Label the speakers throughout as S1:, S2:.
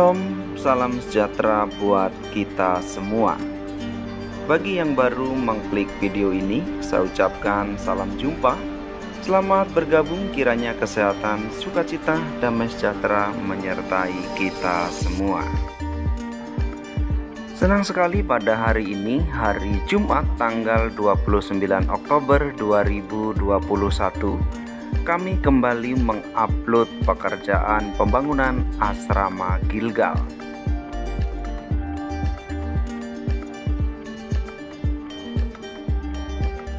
S1: Shalom, salam sejahtera buat kita semua. Bagi yang baru mengklik video ini, saya ucapkan salam jumpa. Selamat bergabung, kiranya kesehatan, sukacita, damai sejahtera menyertai kita semua. Senang sekali pada hari ini, hari Jumat tanggal 29 Oktober 2021, kami kembali mengupload pekerjaan pembangunan asrama Gilgal.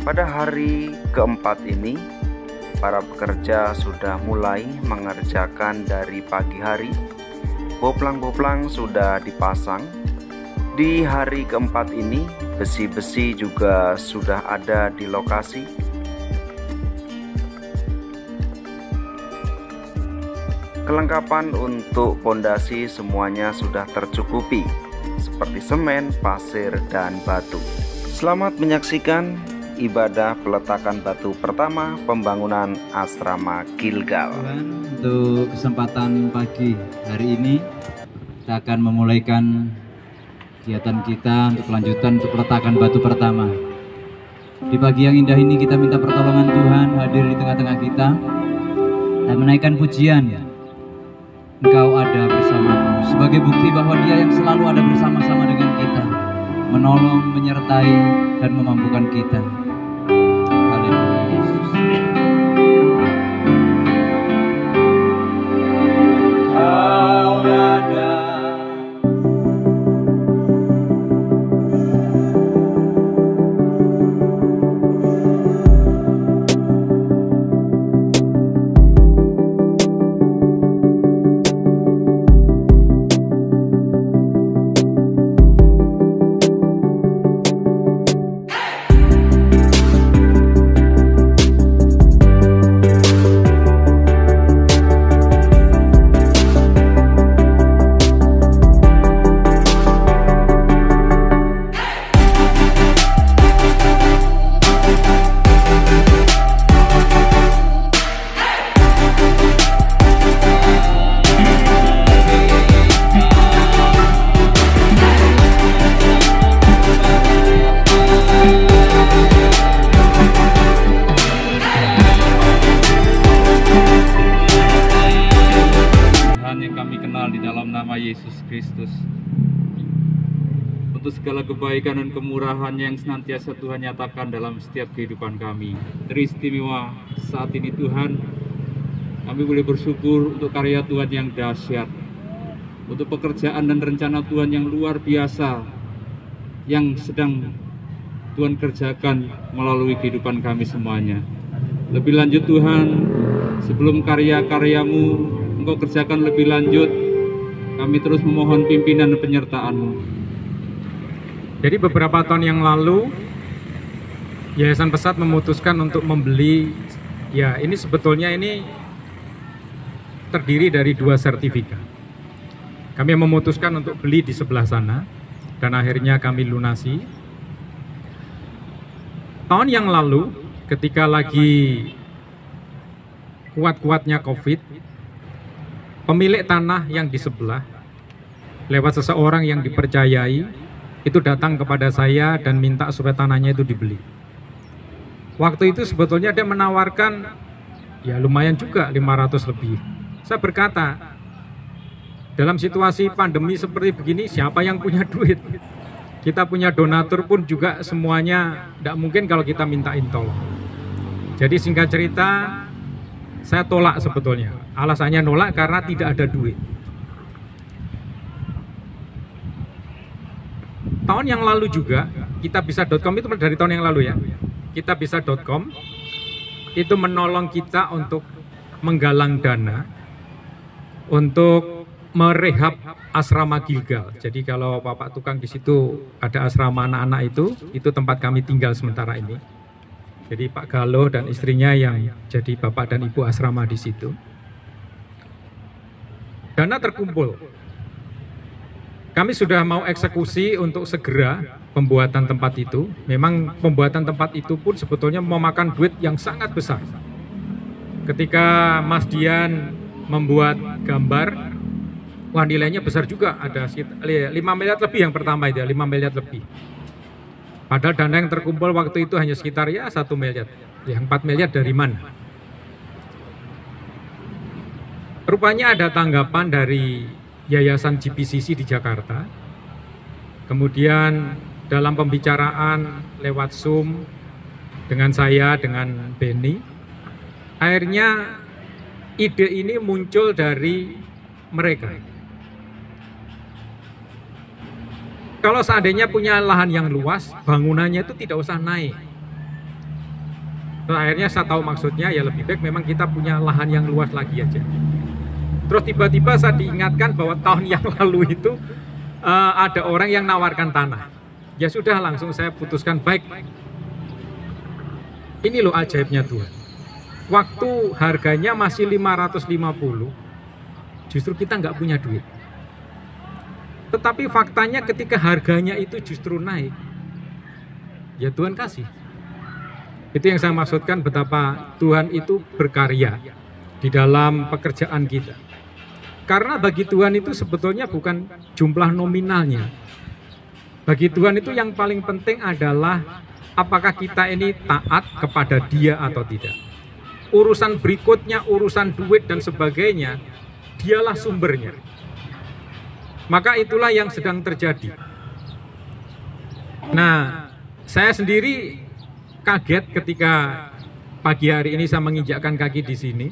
S1: Pada hari keempat ini, para pekerja sudah mulai mengerjakan dari pagi hari. Boplang-boplang sudah dipasang. Di hari keempat ini, besi-besi juga sudah ada di lokasi. Kelengkapan untuk pondasi semuanya sudah tercukupi, seperti semen, pasir, dan batu. Selamat menyaksikan ibadah peletakan batu pertama pembangunan asrama Gilgal.
S2: Untuk kesempatan pagi hari ini, kita akan memulaikan kegiatan kita untuk kelanjutan untuk peletakan batu pertama. Di pagi yang indah ini kita minta pertolongan Tuhan hadir di tengah-tengah kita dan menaikkan pujian. Engkau ada bersamaku, sebagai bukti bahwa Dia yang selalu ada bersama-sama dengan kita, menolong, menyertai, dan memampukan kita. Haleluya Yesus. Kau ada. Yesus Kristus, untuk segala kebaikan dan kemurahan yang senantiasa Tuhan nyatakan dalam setiap kehidupan kami. Teristimewa saat ini Tuhan, kami boleh bersyukur untuk karya Tuhan yang dahsyat, untuk pekerjaan dan rencana Tuhan yang luar biasa yang sedang Tuhan kerjakan melalui kehidupan kami semuanya. Lebih lanjut Tuhan, sebelum karya-karyamu Engkau kerjakan lebih lanjut, kami terus memohon pimpinan dan penyertaan-Mu.
S3: Jadi beberapa tahun yang lalu, Yayasan Pesat memutuskan untuk membeli, ya ini sebetulnya ini terdiri dari 2 sertifikat. Kami memutuskan untuk beli di sebelah sana, dan akhirnya kami lunasi. Tahun yang lalu, ketika lagi kuat-kuatnya COVID, pemilik tanah yang di sebelah, lewat seseorang yang dipercayai, itu datang kepada saya dan minta supaya tanahnya itu dibeli. Waktu itu sebetulnya dia menawarkan, ya lumayan juga 500 lebih. Saya berkata, dalam situasi pandemi seperti begini, siapa yang punya duit? Kita punya donatur pun juga semuanya, tidak mungkin kalau kita mintain tolong. Jadi singkat cerita, saya tolak sebetulnya. Alasannya nolak karena tidak ada duit. Tahun yang lalu juga, kitabisa.com itu dari tahun yang lalu ya. Kitabisa.com itu menolong kita untuk menggalang dana untuk merehab asrama Gilgal. Jadi kalau Bapak tukang di situ ada asrama anak-anak itu tempat kami tinggal sementara ini. Jadi Pak Galo dan istrinya yang jadi bapak dan ibu asrama di situ. Dana terkumpul. Kami sudah mau eksekusi untuk segera pembuatan tempat itu. Memang pembuatan tempat itu pun sebetulnya memakan duit yang sangat besar. Ketika Mas Dian membuat gambar, Wah, nilainya besar juga, ada sekitar 5 miliar lebih yang pertama itu ya, 5 miliar lebih. Padahal dana yang terkumpul waktu itu hanya sekitar ya 1 miliar. Yang 4 miliar dari mana? Rupanya ada tanggapan dari Yayasan GPCC di Jakarta. Kemudian dalam pembicaraan lewat Zoom dengan saya, dengan Benny, akhirnya ide ini muncul dari mereka. Kalau seandainya punya lahan yang luas, bangunannya itu tidak usah naik. Terus akhirnya saya tahu maksudnya, ya lebih baik memang kita punya lahan yang luas lagi aja. Terus tiba-tiba saya diingatkan bahwa tahun yang lalu itu ada orang yang nawarkan tanah. Ya sudah, langsung saya putuskan, baik. Ini loh ajaibnya Tuhan. Waktu harganya masih 550, justru kita nggak punya duit. Tetapi faktanya ketika harganya itu justru naik, ya Tuhan kasih. Itu yang saya maksudkan, betapa Tuhan itu berkarya di dalam pekerjaan kita. Karena bagi Tuhan itu sebetulnya bukan jumlah nominalnya. Bagi Tuhan itu yang paling penting adalah apakah kita ini taat kepada Dia atau tidak. Urusan berikutnya, urusan duit dan sebagainya, Dialah sumbernya. Maka itulah yang sedang terjadi. Nah, saya sendiri kaget ketika pagi hari ini saya menginjakkan kaki di sini.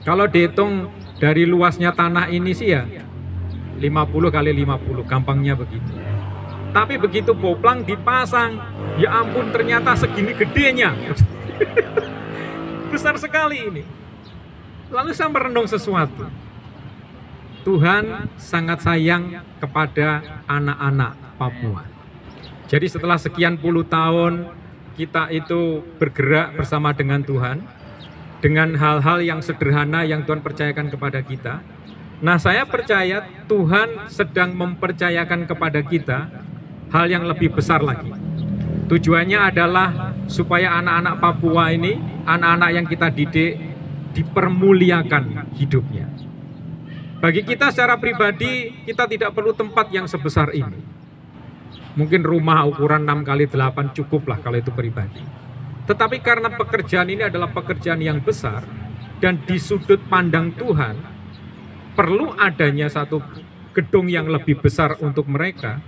S3: Kalau dihitung dari luasnya tanah ini sih ya 50 kali 50, gampangnya begitu. Tapi begitu boplang dipasang, ya ampun ternyata segini gedenya. Besar sekali ini. Lalu saya merenung sesuatu. Tuhan sangat sayang kepada anak-anak Papua. Jadi setelah sekian puluh tahun kita itu bergerak bersama dengan Tuhan, dengan hal-hal yang sederhana yang Tuhan percayakan kepada kita. Nah, saya percaya Tuhan sedang mempercayakan kepada kita hal yang lebih besar lagi. Tujuannya adalah supaya anak-anak Papua ini, anak-anak yang kita didik, dipermuliakan hidupnya. Bagi kita secara pribadi, kita tidak perlu tempat yang sebesar ini. Mungkin rumah ukuran 6 kali 8 cukuplah kalau itu pribadi. Tetapi karena pekerjaan ini adalah pekerjaan yang besar, dan di sudut pandang Tuhan, perlu adanya satu gedung yang lebih besar untuk mereka,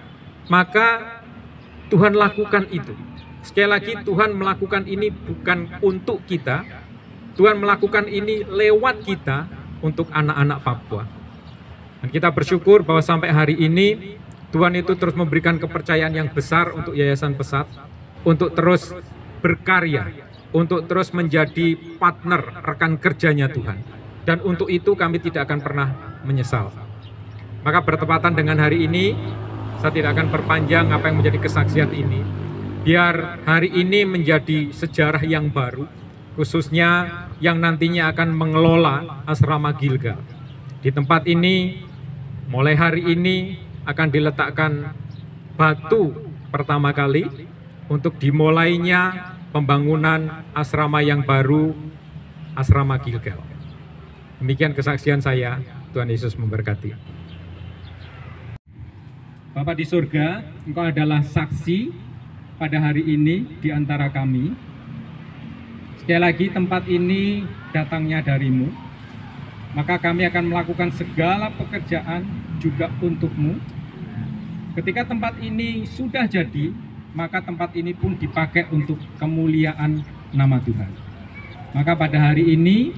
S3: maka Tuhan lakukan itu. Sekali lagi, Tuhan melakukan ini bukan untuk kita, Tuhan melakukan ini lewat kita untuk anak-anak Papua. Dan kita bersyukur bahwa sampai hari ini Tuhan itu terus memberikan kepercayaan yang besar untuk Yayasan Pesat, untuk terus berkarya, untuk terus menjadi partner rekan kerjanya Tuhan. Dan untuk itu kami tidak akan pernah menyesal. Maka bertepatan dengan hari ini, saya tidak akan perpanjang apa yang menjadi kesaksian ini. Biar hari ini menjadi sejarah yang baru, khususnya yang nantinya akan mengelola asrama Gilgal. Di tempat ini, mulai hari ini akan diletakkan batu pertama kali untuk dimulainya pembangunan asrama yang baru, asrama Gilgal. Demikian kesaksian saya. Tuhan Yesus memberkati. Bapa di surga, Engkau adalah saksi pada hari ini di antara kami. Sekali lagi, tempat ini datangnya dari-Mu. Maka kami akan melakukan segala pekerjaan juga untuk-Mu. Ketika tempat ini sudah jadi, maka tempat ini pun dipakai untuk kemuliaan nama Tuhan. Maka pada hari ini,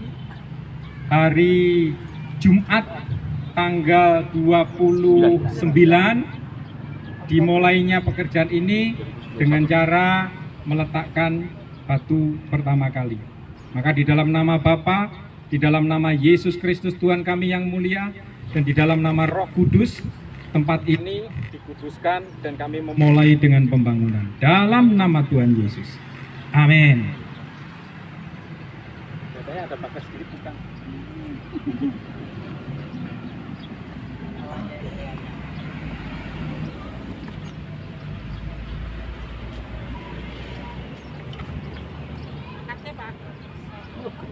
S3: hari Jumat tanggal 29, dimulainya pekerjaan ini dengan cara meletakkan batu pertama kali. Maka di dalam nama Bapa, di dalam nama Yesus Kristus Tuhan kami yang mulia, dan di dalam nama Roh Kudus, tempat ini dikuduskan dan kami memulai dengan pembangunan. Dalam nama Tuhan Yesus. Amin. Katanya ada pakai sedikit bukan?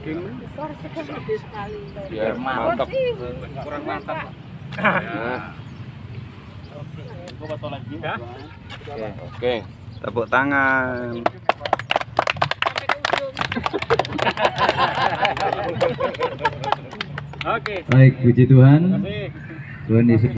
S4: Besar sekali.
S2: Biar mantap.
S4: Kurang mantap.
S1: Oke. Tepuk tangan.
S4: Baik, puji Tuhan. Tuhan Yesus